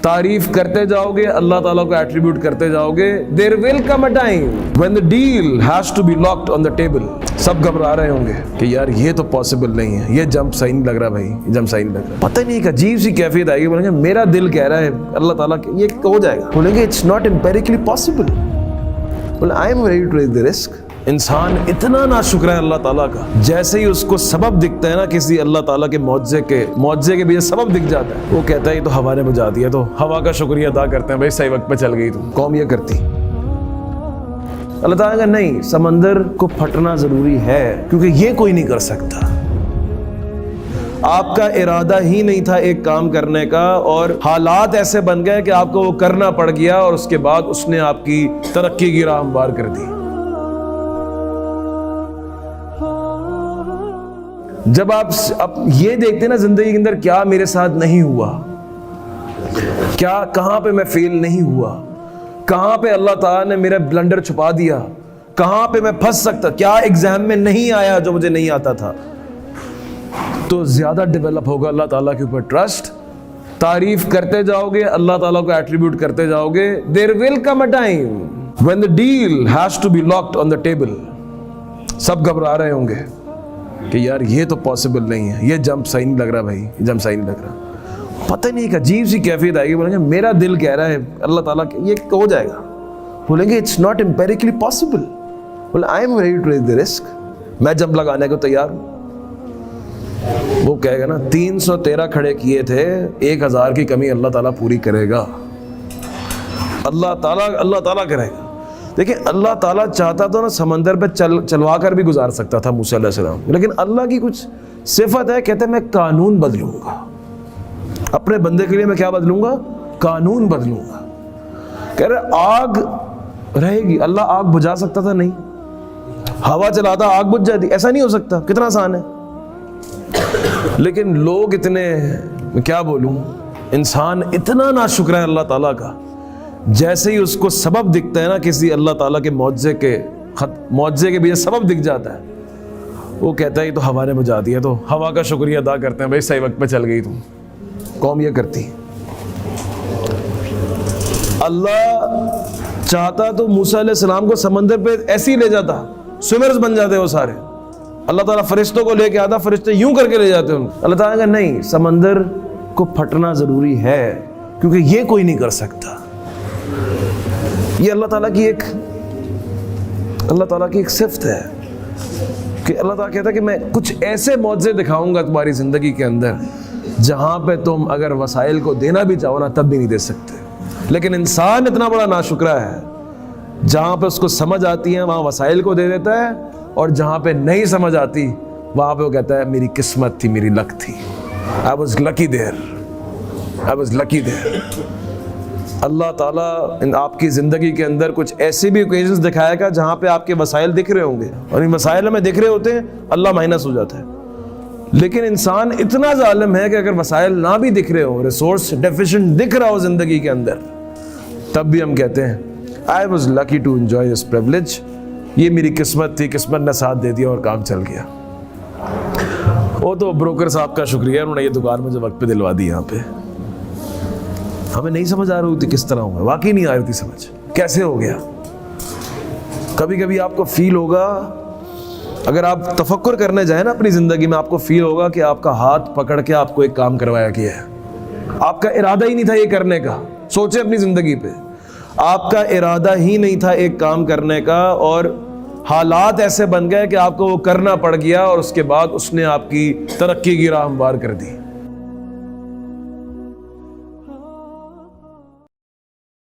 تعریف کرتے جاؤ گے, اللہ تعالیٰ کو ایٹریبیوٹ کرتے جاؤ گے. There will come a time when the deal has to be locked on the table. سب گھبرا رہے ہوں گے کہ یار یہ تو پاسبل نہیں ہے, یہ جمپ صحیح نہیں لگ رہا بھائی, یہ جمپ صحیح نہیں لگ رہا. پتہ نہیں ایک عجیب سی کیفیت آئے گی, بولیں گے میرا دل کہہ رہا ہے اللہ تعالیٰ یہ ہو جائے گا. بولیں گے اٹس ناٹ امپیریکلی پاسبل. بولیں I'm ready to take the risk. انسان اتنا ناشکر ہے اللہ تعالیٰ کا, جیسے ہی اس کو سبب دکھتا ہے نا کسی اللہ تعالیٰ کے معجزے کے پیچھے سبب دکھ جاتا ہے, وہ کہتا ہے یہ تو ہوا نے بجا دیا, تو ہوا کا شکریہ ادا کرتے ہیں, بھائی صحیح وقت پہ چل گئی. تو قوم یہ کرتی. اللہ تعالیٰ کا نہیں, سمندر کو پھٹنا ضروری ہے کیونکہ یہ کوئی نہیں کر سکتا. آپ کا ارادہ ہی نہیں تھا ایک کام کرنے کا, اور حالات ایسے بن گئے کہ آپ کو وہ کرنا پڑ گیا, اور اس کے بعد اس نے آپ کی ترقی کی راہ ہموار کر دی. جب آپ یہ دیکھتے ہیں نا زندگی کے اندر کیا میرے ساتھ نہیں ہوا, کیا کہاں پہ میں فیل نہیں ہوا, کہاں پہ اللہ تعالیٰ نے میرا بلنڈر چھپا دیا, کہاں پہ میں پھنس سکتا, کیا ایگزام میں نہیں آیا جو مجھے نہیں آتا تھا, تو زیادہ ڈیولپ ہوگا اللہ تعالیٰ کے اوپر ٹرسٹ. تعریف کرتے جاؤ گے, اللہ تعالیٰ کو ایٹریبیوٹ کرتے جاؤ گے. There will come a time when the deal has to be locked on the table. سب گھبرا رہے ہوں گے کہ یار یہ تو پاسبل نہیں ہے, یہ جمپ صحیح نہیں لگ رہا بھائی, یہ جمپ صحیح نہیں لگ رہا. پتہ نہیں ایک عجیب سی کیفیت آئے گی, بولیں گے میرا دل کہہ رہا ہے اللہ تعالیٰ یہ ہو جائے گا. بولیں گے اٹس ناٹ امپیریکلی پاسبل. بولیں I'm ready to take the risk. میں جمپ لگانے کو تیار ہوں. وہ کہے گا نا 313 کھڑے کیے تھے, 1000 کی کمی اللہ تعالیٰ پوری کرے گا. اللہ تعالیٰ کرے گا. دیکھیں اللہ تعالیٰ چاہتا تو نا سمندر پہ چلوا کر بھی گزار سکتا تھا موسیٰ علیہ السلام, لیکن اللہ کی کچھ صفت ہے, کہتے ہیں میں قانون بدلوں گا اپنے بندے کے لیے. میں کیا بدلوں گا؟ قانون بدلوں گا. کہہ رہے آگ رہے گی, اللہ آگ بجھا سکتا تھا؟ نہیں. ہوا چلاتا آگ بجھ جاتی, ایسا نہیں ہو سکتا. کتنا آسان ہے. لیکن لوگ اتنے, میں کیا بولوں, انسان اتنا ناشکر ہے اللہ تعالیٰ کا, جیسے ہی اس کو سبب دکھتا ہے نا کسی اللہ تعالیٰ کے معجزے کے پیچھے سبب دکھ جاتا ہے, وہ کہتا ہے یہ تو ہوا نے بجا دیا, تو ہوا کا شکریہ ادا کرتے ہیں, بھائی صحیح وقت پہ چل گئی. تو قوم یہ کرتی. اللہ چاہتا تو موسیٰ علیہ السلام کو سمندر پہ ایسے ہی لے جاتا, سوئمرز بن جاتے وہ سارے. اللہ تعالیٰ فرشتوں کو لے کے آتا, فرشتے یوں کر کے لے جاتے ہیں. اللہ تعالیٰ کا نہیں, سمندر کو پھٹنا ضروری ہے کیونکہ یہ کوئی نہیں کر سکتا. یہ اللہ تعالیٰ کی ایک صفت ہے کہ اللہ تعالیٰ کہتا ہے کہ میں کچھ ایسے معجزے دکھاؤں گا تمہاری زندگی کے اندر جہاں پہ تم اگر وسائل کو دینا بھی چاہو نا تب بھی نہیں دے سکتے. لیکن انسان اتنا بڑا ناشکرا ہے, جہاں پہ اس کو سمجھ آتی ہے وہاں وسائل کو دے دیتا ہے, اور جہاں پہ نہیں سمجھ آتی وہاں پہ وہ کہتا ہے میری قسمت تھی, میری لک تھی. I was lucky there. اللہ تعالیٰ آپ کی زندگی کے اندر کچھ ایسے بھی اوکیزنز دکھائے گا جہاں پہ آپ کے وسائل دکھ رہے ہوں گے, اور ان وسائل ہمیں دکھ رہے ہوتے ہیں, اللہ مائنس ہو جاتا ہے. لیکن انسان اتنا ظالم ہے کہ اگر وسائل نہ بھی دکھ رہے ہوں, ریسورس ڈیفیشنٹ دکھ رہا ہو زندگی کے اندر, تب بھی ہم کہتے ہیں I was lucky to enjoy this privilege. یہ میری قسمت تھی, قسمت نے ساتھ دے دیا اور کام چل گیا. وہ تو بروکر صاحب کا شکریہ, انہوں نے یہ دکان مجھے وقت پہ دلوا دی. یہاں پہ ہمیں نہیں سمجھ آ رہی ہوتی کس طرح ہوا, واقعی نہیں آ رہی تھی سمجھ کیسے ہو گیا. کبھی کبھی آپ کو فیل ہوگا, اگر آپ تفکر کرنے جائیں نا اپنی زندگی میں, آپ کو فیل ہوگا کہ آپ کا ہاتھ پکڑ کے آپ کو ایک کام کروایا گیا ہے. آپ کا ارادہ ہی نہیں تھا یہ کرنے کا. سوچیں اپنی زندگی پہ, آپ کا ارادہ ہی نہیں تھا ایک کام کرنے کا, اور حالات ایسے بن گئے کہ آپ کو وہ کرنا پڑ گیا, اور اس کے بعد اس نے آپ کی ترقی کی راہ ہموار کر دی.